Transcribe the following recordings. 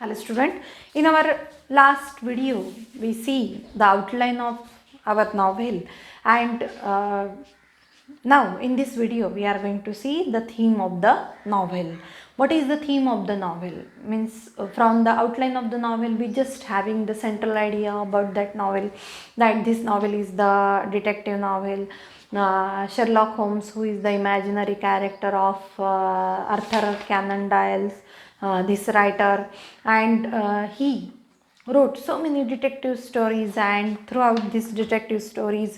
Hello student, in our last video we see the outline of our novel and now in this video we are going to see the theme of the novel. What is the theme of the novel? Means from the outline of the novel we just having the central idea about that novel, that this novel is the detective novel. Sherlock Holmes, who is the imaginary character of Arthur Conan Doyle's this writer, and he wrote so many detective stories, and throughout these detective stories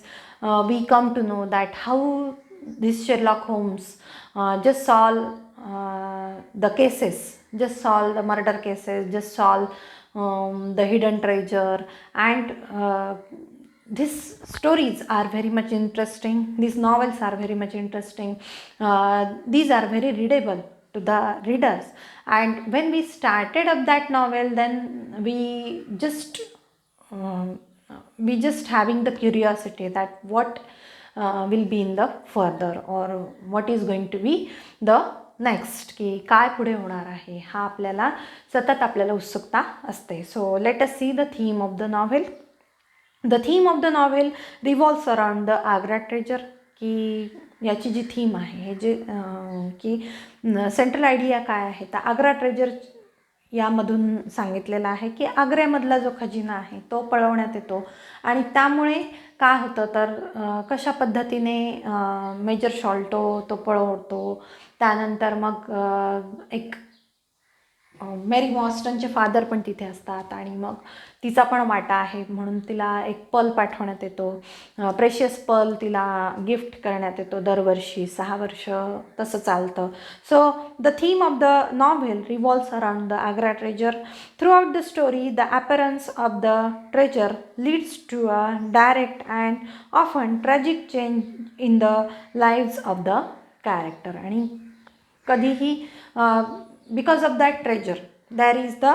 we come to know that how this Sherlock Holmes just solve the cases, just solve the murder cases, just solve the hidden treasure, and these stories are very much interesting, these novels are very much interesting, these are very readable to the readers. And when we started up that novel, then um, we just having the curiosity that what will be in the further, or what is going to be the next की काय पुढे होणार आहे, हा आपल्याला सतत आपल्याला उत्सुकता असते. So let us see the theme of the novel. The theme of the novel revolves around the Agra treasure. की याची जी थीम आहे, हे जे की सेंट्रल आयडिया काय आहे, तर आग्रा ट्रेजर यामधून सांगितलेलं आहे की आग्र्यामधला जो खजिना आहे तो पळवण्यात येतो, आणि त्यामुळे काय होतं तर कशा पद्धतीने मेजर शॉल्टो तो पळवतो. त्यानंतर मग एक मेरी मॉस्टनचे फादर पण तिथे असतात, आणि मग तिचा पण वाटा आहे म्हणून तिला एक पर्ल पाठवण्यात येतो, प्रेशियस पर्ल तिला गिफ्ट करण्यात येतो दरवर्षी 6 वर्ष तसं चालतं. So the theme of the novel revolves around the Agra treasure. Throughout the story the appearance of the treasure leads to a direct and often tragic change in the lives of the character. आणि कधीही because of that treasure there is the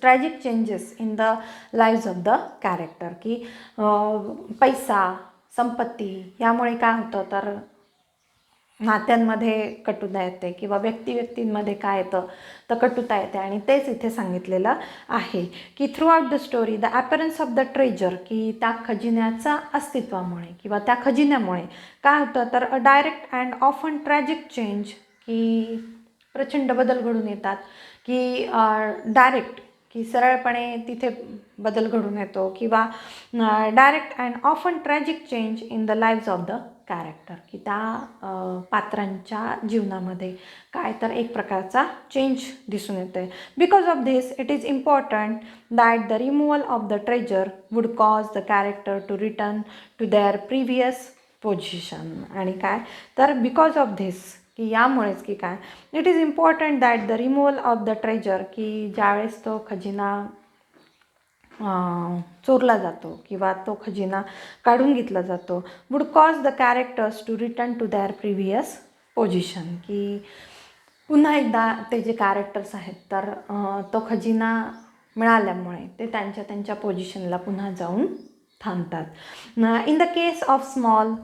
tragic changes in the lives of the character. की पैसा, संपत्ती यामुळे काय होतं तर नात्यांमध्ये कटुता येते, किंवा व्यक्तींमध्ये काय येतं तर कटुता येते, आणि तेच इथे सांगितलेलं आहे की through out the story the appearance of the treasure, की त्या खजिन्याचा अस्तित्वामुळे किंवा त्या खजिन्यामुळे काय होतं तर अ direct and often tragic change, की प्रचंड बदल घडून येतात, की डायरेक्ट की सरळपणे तिथे बदल घडून येतो, किंवा direct and often tragic change in the lives of the character, की त्या पात्रांच्या जीवनामध्ये काय तर एक प्रकारचा चेंज दिसून येतो आहे. Because of this it is important that the removal of the treasure would cause the character to return to their previous position. आणि काय तर बिकॉज ऑफ धिस, की यामुळेच की काय it is important that the removal of the treasure, की ज्यावेळेस तो खजिना चोरला जातो किंवा तो खजिना काढून घेतला जातो, would cause the characters to return to their previous position, की पुन्हा एकदा ते जे कॅरेक्टर्स आहेत तर तो खजिना मिळाल्यामुळे ते त्यांच्या पोझिशनला पुन्हा जाऊन थांबतात. In the case of small,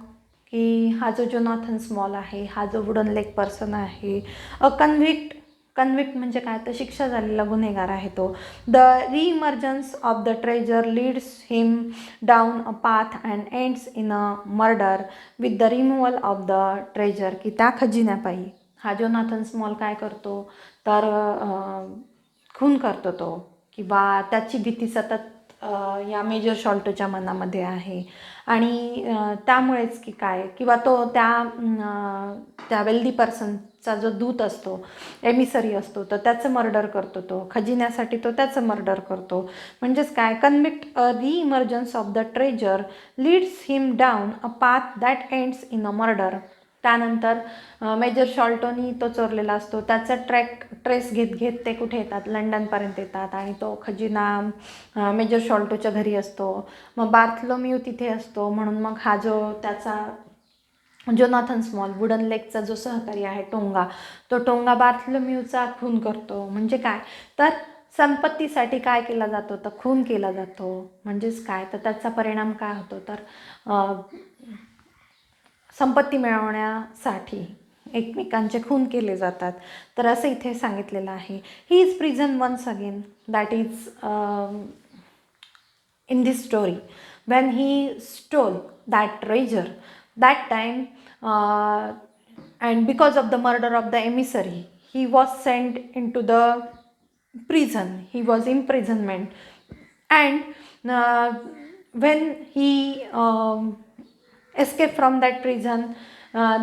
की हा जो जोनाथन स्मॉल आहे, हा जो वुडन लेग पर्सन आहे, अ कन्व्हिक्ट म्हणजे काय तर शिक्षा झालेला गुन्हेगार आहे तो. The reemergence of the treasure leads him down a path and ends in a murder with the removal of the treasure, की त्या खजिन्यापायी हा जोनाथन स्मॉल काय करतो तर खून करतो तो, किंवा त्याची भीती सतत या मेजर शॉल्टोच्या मनामध्ये आहे, आणि त्यामुळेच की काय, किंवा तो त्या वेल्दी पर्सनचा जो दूत असतो, एमिसरी असतो, तर त्याचं मर्डर करतो तो खजिन्यासाठी, तो त्याचं मर्डर करतो. म्हणजेच काय convict a reemergence of the treasure leads him down a path that ends in a murder. त्यानंतर मेजर शॉल्टोनी तो चोरलेला असतो, त्याचा ट्रेस घेत ते कुठे येतात, लंडनपर्यंत येतात, आणि तो खजिना मेजर शॉल्टोच्या घरी असतो. मग बार्थलोम्यू तिथे असतो, म्हणून मग हा जो त्याचा जोनाथन स्मॉल वुडन लेगचा जो सहकारी आहे तो टोंगा बार्थलोम्यूचा खून करतो. म्हणजे काय तर संपत्तीसाठी काय केला जातो तर खून केला जातो. म्हणजेच काय तर त्याचा परिणाम काय होतो तर संपत्ती मिळवण्यासाठी एकमेकांचे खून केले जातात. तर असं इथे सांगितलेलं आहे. He is prison once again, that is in this story when he stole that treasure that time, and because of the murder of the emissary he was sent into the prison, he was imprisonment. And when he escaped from that prison,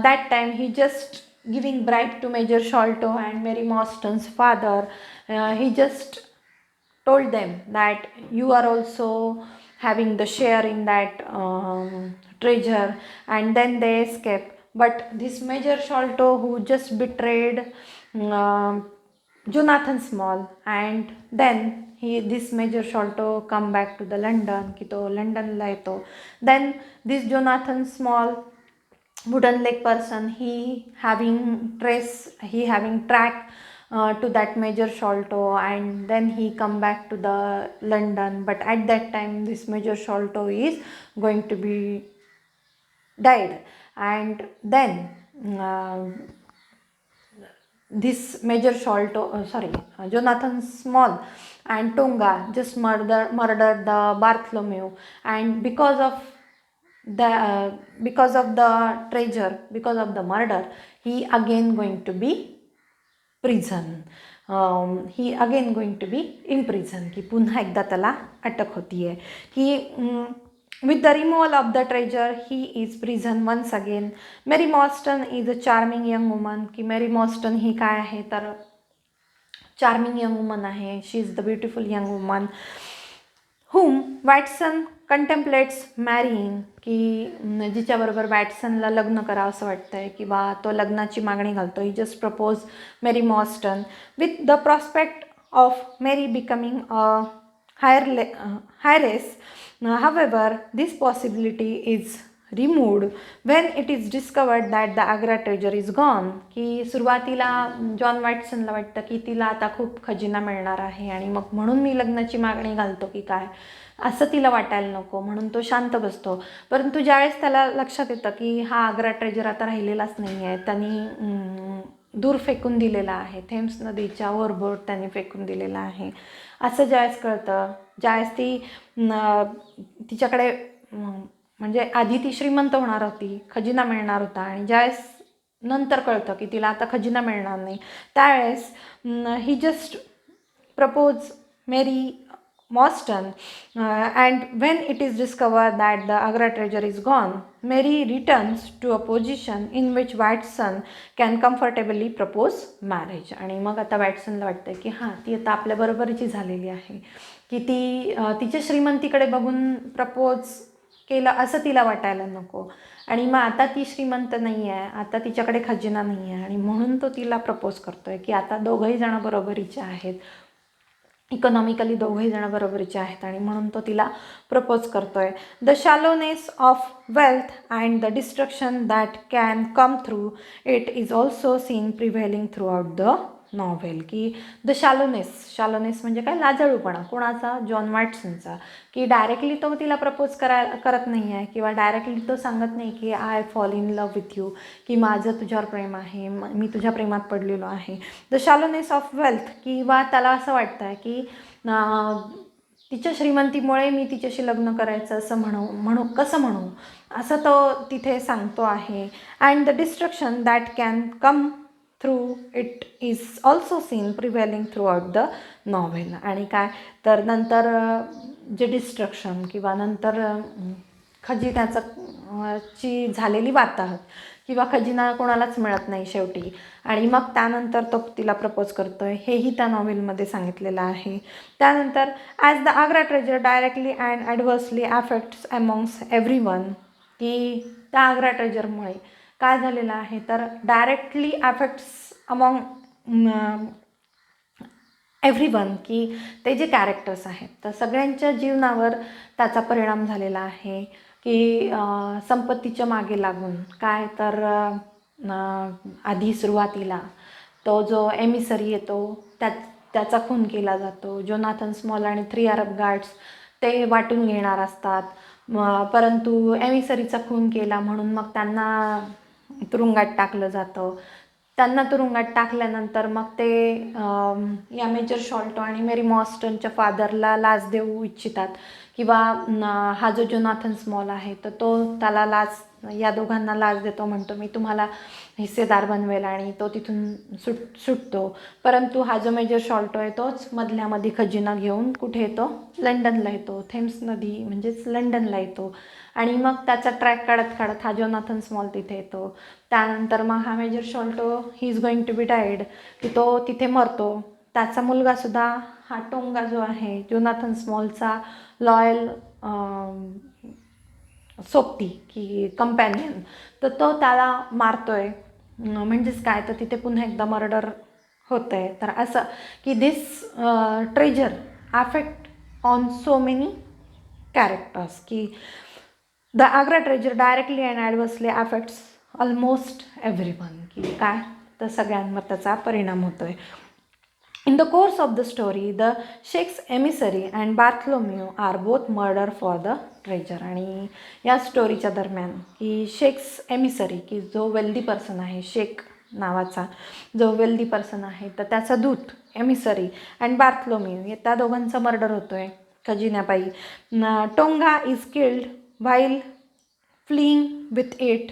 that time he just giving bribe to Major Sholto and Mary Mostyn's father. He just told them that you are also having the share in that treasure, and then they escape. But this Major Sholto, who just betrayed Jonathan Small, and then this Major Sholto come back to the London, की तो लंडनला येतो. Then this Jonathan Small wooden leg person, he having track to that Major Sholto, and then he come back to the London. But at that time this Major Sholto is going to be died, and then this Major Sholto, Jonathan Small and Tonga just murdered the Bartholomew, and because of the treasure, because of the murder, he again going to be prison. He again going to be in prison, की पुन्हा एकदा त्याला अटक होतीये. की with the removal of the treasure he is prison once again. Mary Mostyn is a charming young woman. की Mary Mostyn ही काय आहे तर charming young woman आहे. she is the beautiful young woman whom Watson contemplates marrying, की जिच्याबरोबर वॅटसनला लग्न करावं असं वाटतंय किंवा तो लग्नाची मागणी घालतो. He just propose Mary Morstan with the prospect of Mary becoming a heiress. However, this possibility is removed when it is discovered that the Agra treasure is gone. की सुरुवातीला जॉन वॅटसनला वाटतं की तिला आता खूप खजिना मिळणार आहे आणि मग म्हणून मी लग्नाची मागणी घालतो की काय, असं तिला वाटायला नको म्हणून तो शांत बसतो. परंतु ज्यावेळेस त्याला लक्षात येतं की हा आग्रा ट्रेजर आता राहिलेलाच नाही आहे, त्यांनी दूर फेकून दिलेला आहे, थेम्स नदीच्या ओव्हरबोर्ड त्यांनी फेकून दिलेला आहे, असं ज्यावेळेस कळतं, ज्यावेळेस ती तिच्याकडे म्हणजे आधी ती श्रीमंत होणार होती, खजिना मिळणार होता, आणि ज्यावेळेस नंतर कळतं की तिला आता खजिना मिळणार नाही, त्यावेळेस he just propose Mary Mostyn, and when it is discovered that the Agra treasure is gone, Mary returns to a position in which Watson can comfortably propose marriage. आणि मग आता वॅटसनला वाटतं की हां, ती आता आपल्या बरोबरीची झालेली आहे, की ती तिच्या श्रीमंतीकडे बघून प्रपोज केलं असं तिला वाटायला नको, आणि मग आता ती श्रीमंत नाही आहे, आता तिच्याकडे खजिना नाही आहे, आणि म्हणून तो तिला प्रपोज करतोय की आता दोघंही जण बरोबरीचे आहेत, इकॉनॉमिकली दोघंही जण बरोबरीचे आहेत, आणि म्हणून तो तिला प्रपोज करतोय. The shallowness of wealth and the destruction that can come through it is also seen prevailing throughout the novel. की द शॅलोनेस म्हणजे काय, लाजाळूपणा कोणाचा, जॉन वॅटसनचा, की डायरेक्टली तो तिला प्रपोज करत नाही आहे, किंवा डायरेक्टली तो सांगत नाही की I fall in love with you, की माझं तुझ्यावर प्रेम आहे, मी तुझ्या प्रेमात पडलेलो आहे. द शॅलोनेस ऑफ वेल्थ, किंवा त्याला असं वाटतं आहे की तिच्या श्रीमंतीमुळे मी तिच्याशी लग्न करायचं असं कसं म्हणू असं तो तिथे सांगतो आहे. And the destruction that can come through it is also seen prevailing throughout the novel. आणि काय तर नंतर जे डिस्ट्रक्शन किंवा नंतर खजिन्याचं ची झालेली वाताहत, किंवा खजिना कोणालाच मिळत नाही शेवटी, आणि मग त्यानंतर तो तिला प्रपोज करतोय, हेही त्या नॉव्हेलमध्ये सांगितलेलं आहे. त्यानंतर as the Agra treasure directly and adversely affects amongst everyone, की त्या आग्रा ट्रेजरमुळे काय झालेलं आहे तर डायरेक्टली अफेक्ट्स अमॉंग एव्हरीवन, की ते जे कॅरेक्टर्स आहेत तर सगळ्यांच्या जीवनावर त्याचा परिणाम झालेला आहे. की संपत्तीच्या मागे लागून काय तर आधी सुरुवातीला तो जो एमिसरी येतो त्याचा खून केला जातो. जोनाथन स्मॉल आणि 3 अरब गार्ड्स ते वाटून घेणार असतात, परंतु एमिसरीचा खून केला म्हणून मग त्यांना तुरुंगात टाकलं जातं. त्यांना तुरुंगात टाकल्यानंतर मग ते या मेजर शॉल्टो आणि मेरी मॉस्टनच्या फादरला लाच देऊ इच्छितात, किंवा हा जो जोनाथन स्मॉल आहे तर तो त्याला लाच, या दोघांना लाच देतो, म्हणतो मी तुम्हाला हिस्सेदार बनवेल, आणि तो तिथून सुटतो. परंतु हा जो मेजर शॉल्टो आहे तोच मधल्यामध्ये खजिना घेऊन कुठे येतो, लंडनला येतो, थेम्स नदी म्हणजेच लंडनला येतो. आणि मग त्याचा ट्रॅक काढत काढत हा जोनाथन स्मॉल तिथे येतो. त्यानंतर मग हा major Sholto he is going to be died, की तो तिथे मरतो. त्याचा मुलगासुद्धा हा टोंगा जो आहे जोनाथन स्मॉलचा लॉयल सोबती की कंपॅनियन, तर तो त्याला मारतोय. म्हणजेच काय, तर तिथे पुन्हा एकदा मर्डर होतं आहे. तर असं की this treasure affect on so many characters, की the Agra treasure directly and adversely affects almost everyone, की काय, तर सगळ्यांवर त्याचा परिणाम होतो आहे. In the course of the story, the Sheikh's emissary and Bartholomew are both murdered for the treasure. आणि या स्टोरीच्या दरम्यान की शेख्स एमिसरी, की जो वेल्दी पर्सन आहे, शेख नावाचा जो वेल्दी पर्सन आहे, तर त्याचा दूत एमिसरी अँड बार्थलोम्यू, त्या दोघांचा मर्डर होतो आहे खजिन्यापायी. Tonga is killed while fleeing with it,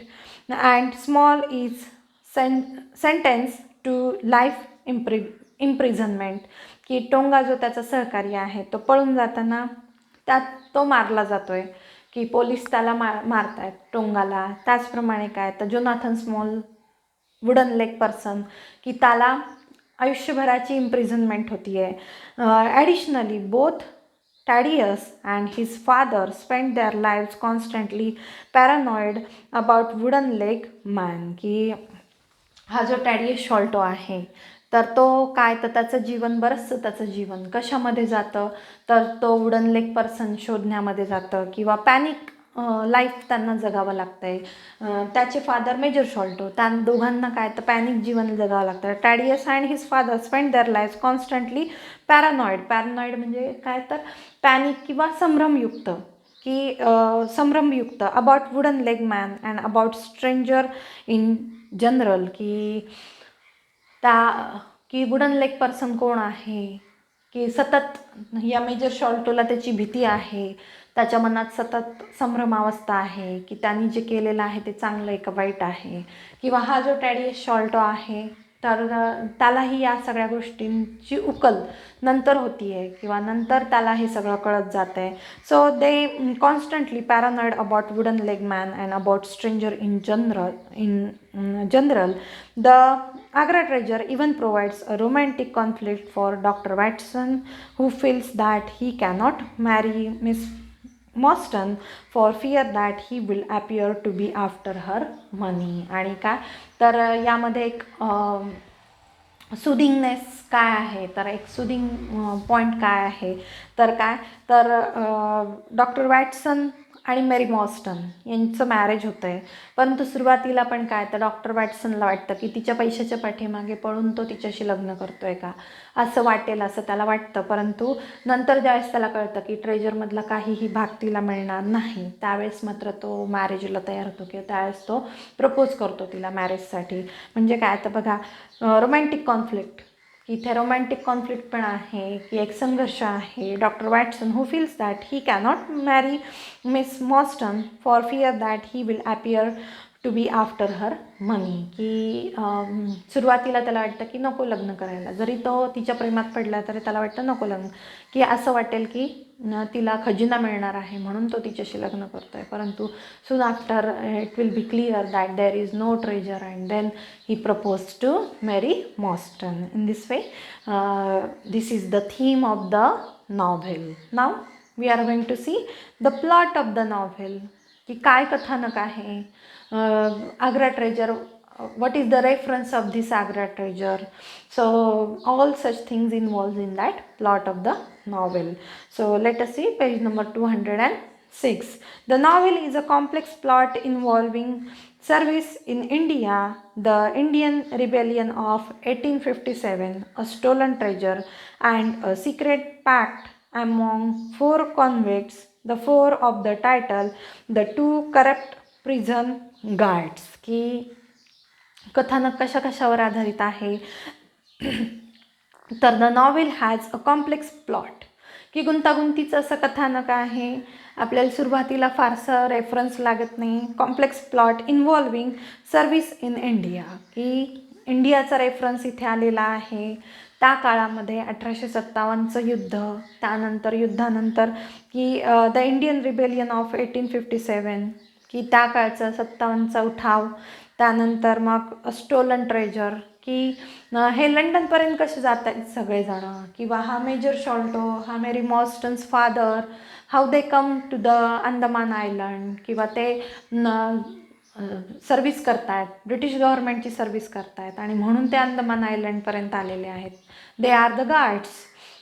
and Small is sentenced to life imprisonment, की टोंगा जो त्याचा सहकारी आहे तो पळून जाताना त्यात तो मारला जातो आहे, की पोलीस त्याला मारतायत टोंगाला. त्याचप्रमाणे काय, तर Jonathan small wooden leg person, की त्याला आयुष्यभराची इम्प्रिझनमेंट होती आहे. Additionally both Thaddeus and his father spent their lives constantly paranoid about wooden leg man, की हा जो टॅडियस शॉल्टो आहे तर तो काय, तर त्याचं जीवन, बरंचसं त्याचं जीवन कशामध्ये जातं, तर तो वुडन लेग पर्सन शोधण्यामध्ये जातं, किंवा पॅनिक लाईफ त्यांना जगावं लागतं आहे. त्याचे फादर मेजर शॉल्टो, त्या दोघांना काय, तर पॅनिक जीवन जगावं लागतं. Thaddeus and his father spend their life constantly paranoid म्हणजे काय, तर पॅनिक किंवा संभ्रमयुक्त, की संभ्रमयुक्त about wooden leg man and about stranger in general, की वुडन लेग पर्सन कोण आहे, की सतत या मेजर शॉल्टोला त्याची भीती आहे, त्याच्या मनात सतत संभ्रमावस्था आहे, की त्यांनी जे केलेलं आहे ते चांगलं आहे का वाईट आहे. किंवा हा जो टॅडियस शॉल्टो आहे तर त्यालाही या सगळ्या गोष्टींची उकल नंतर होती आहे, किंवा नंतर त्याला हे सगळं कळत जातं आहे. So they constantly paranoid about wooden leg man and about stranger in general. The Agra treasure even provides a romantic conflict for Dr. Watson, who feels that he cannot marry Miss Mostyn for fear that he will appear to be after her money. आणि काय, तर यामध्ये एक सुदिंगनेस काय आहे, तर एक soothing point काय आहे, तर काय, तर डॉक्टर वॅटसन आणि मेरी मॉस्टन यांचं मॅरेज होतं आहे. परंतु सुरुवातीला पण काय, तर डॉक्टर वॅटसनला वाटतं की तिच्या पैशाच्या पाठीमागे पळून तो तिच्याशी लग्न करतो आहे का, असं वाटेल असं त्याला वाटतं. परंतु नंतर ज्यावेळेस त्याला कळतं की ट्रेजरमधला काहीही भाग तिला मिळणार नाही, त्यावेळेस मात्र तो मॅरेजला तयार होतो, किंवा त्यावेळेस तो प्रपोज करतो तिला मॅरेजसाठी. म्हणजे काय, तर बघा रोमॅन्टिक कॉन्फ्लिक्ट, इथे रोमॅन्टिक कॉन्फ्लिक्ट पण आहे, की एक संघर्ष आहे. Doctor Watson who feels that he cannot marry miss Morstan for fear that he will appear to be after her money, की सुरुवातीला त्याला वाटतं की नको लग्न करायला, जरी तो तिच्या प्रेमात पडला तरी त्याला वाटतं नको लग्न, की असं वाटेल की तिला खजिना मिळणार आहे म्हणून तो तिच्याशी लग्न करतो आहे. परंतु soon after it will be clear that there is no treasure and then he propose to Mary Morstan. In this way this is the theme of the novel. Now we are going to see the plot of the novel, की काय कथानक आहे. Agra treasure, what is the reference of this Agra treasure? So all such things involved in that plot of the novel. So let us see page number 206. The novel is a complex plot involving service in India, the Indian rebellion of 1857, a stolen treasure, and a secret pact among 4 convicts, the 4 of the title, the 2 corrupt prison guards, की कथानक कशा कशावर आधारित आहे, तर the novel has a complex plot, की गुंतागुंतीचं असं कथानक आहे. आपल्याला सुरुवातीला फारसं रेफरन्स लागत नाही. Complex plot involving service in India, की इंडियाचा रेफरन्स इथे आलेला आहे. त्या काळामध्ये 1857चं युद्ध, त्यानंतर युद्धानंतर की द इंडियन रिबेलियन ऑफ 1857, की त्या काळचा 57चा उठाव. त्यानंतर मग स्टोलन ट्रेजर, की हे लंडनपर्यंत कसे जात आहेत सगळेजणं, किंवा हा मेजर शॉल्टो, हा Mary Morstan's father, how they come to the Andaman island, किंवा ते सर्व्हिस करतायत, ब्रिटिश गव्हर्नमेंटची सर्व्हिस करतायत आणि म्हणून ते अंदमान आयलंडपर्यंत आलेले आहेत. They are the guards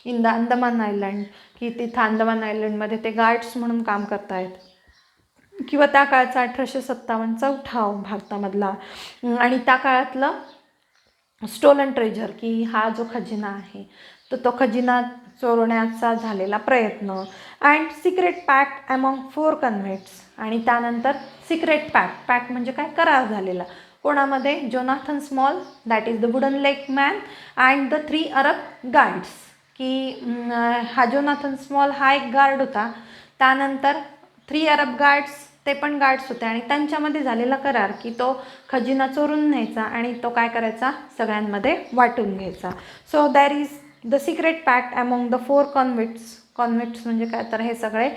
in the Andaman island, की तिथं अंदमान आयलंडमध्ये ते गार्ड्स म्हणून काम करतायत. किंवा त्या काळचा 1857चा उठाव भारतामधला, आणि त्या काळातलं स्टोलन ट्रेजर, की हा जो खजिना आहे तर तो खजिना चोरण्याचा झालेला प्रयत्न. अँड सिक्रेट पॅक्ट अमॉंग 4 कन्व्हिक्ट्स, आणि त्यानंतर सिक्रेट पॅक्ट म्हणजे काय, करार झालेला कोणामध्ये, Jonathan small, that is the wooden leg man, and the 3 Arab guards, की हा जोनाथन स्मॉल हा एक गार्ड होता. त्यानंतर 3 अरब गार्ड्स, ते पण गार्ड्स होते, आणि त्यांच्यामध्ये झालेला करार की तो खजिना चोरून न्यायचा आणि तो काय करायचा, सगळ्यांमध्ये वाटून घ्यायचा. So there is the secret pact among the 4 convicts म्हणजे काय, तर हे सगळे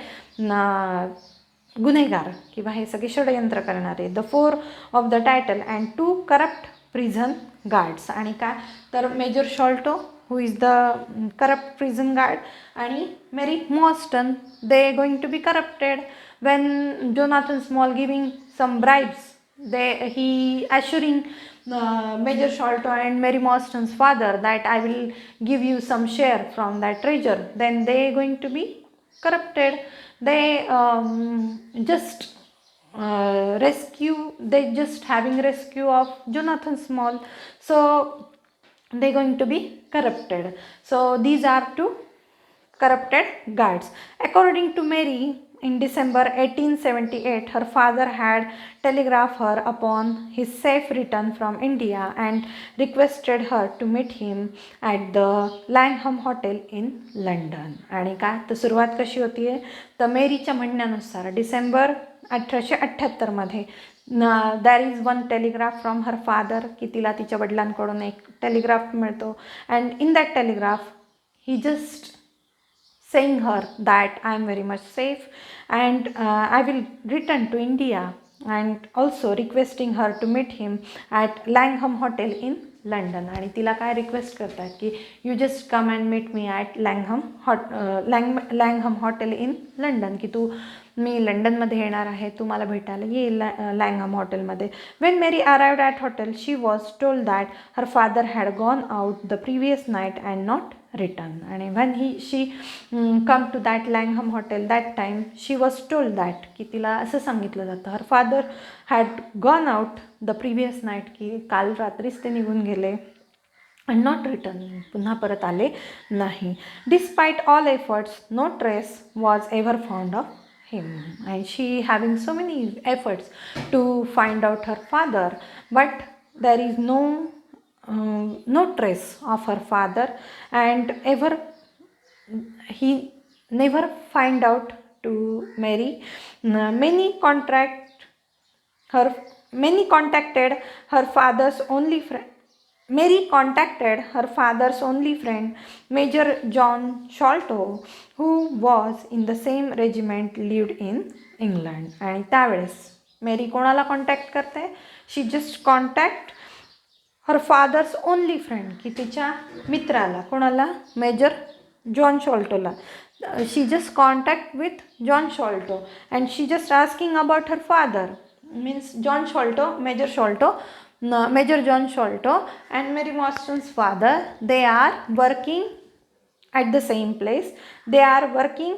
गुन्हेगार किंवा हे सगळे षडयंत्र करणारे. The 4 of the title and 2 corrupt prison guards, आणि काय तर major Sholto who is the corrupt prison guard, आणि मेरी मॉस्टन, they going to be corrupted when Jonathan Small giving some bribes, he assuring Major Sholto and Mary Mostyn's father that I will give you some share from that treasure, then they going to be corrupted. They just they just having rescue of Jonathan Small, so they're going to be corrupted. So these are 2 corrupted guards. According to Mary, in December 1878, her father had telegraphed her upon his safe return from India and requested her to meet him at the Langham Hotel in London. आणि काय तर सुरुवात कशी होती आहे, तर मेरीच्या म्हणण्यानुसार डिसेंबर 1878मध्ये there is one telegraph from her father, की तिला तिच्या वडिलांकडून एक टेलिग्राफ मिळतो. And in that telegraph he just saying her that I am very much safe and I will return to India, and also requesting her to meet him at Langham Hotel in London. आणि तिला काय request करतात की you just come and meet me at Langham hotel in London, की तू मी लंडनमध्ये येणार आहे, तू मला भेटायला ये लँगहम हॉटेलमध्ये. When Mary arrived at hotel she was told that her father had gone out the previous night and not return. आणि when she come to that Langham hotel that time she was told that, की तिला असं सांगितलं जातं her father had gone out the previous night, की काल रात्रीच ते निघून गेले, अँड नॉट रिटर्न, पुन्हा परत आले नाही. Despite all efforts no trace was ever found of him, and she having so many efforts to find out her father, but there is no trace of her father, and he never find out to Mary. Many contacted her father's only friend. Mary contacted her father's only friend, Major John Sholto, who was in the same regiment, lived in England. आणि त्यावेळेस मेरी कोणाला contact करते, she just contact her father's only friend, की तिच्या मित्राला, कोणाला, major John शॉल्टोला. She just contact with John Sholto and she just asking about her father, means John Sholto, Major John Sholto and Mary Mostyn's father, they are working at the same place. They are working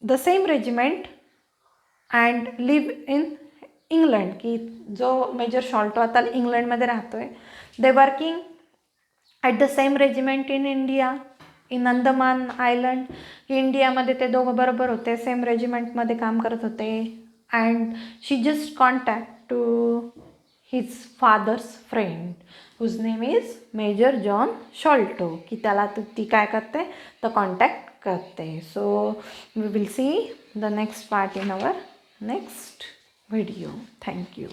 the same regiment and live in England, की जो major Sholto आता इंग्लंडमध्ये राहतोय. They working at the same regiment in India, in Andaman island, की इंडियामध्ये ते दोघं बरोबर होते, सेम रेजिमेंटमध्ये काम करत होते. And she just contact to his father's friend whose name is major John Sholto, की त्याला ती काय करते तर कॉन्टॅक्ट करते. So we will see the next part in our next video. Thank you.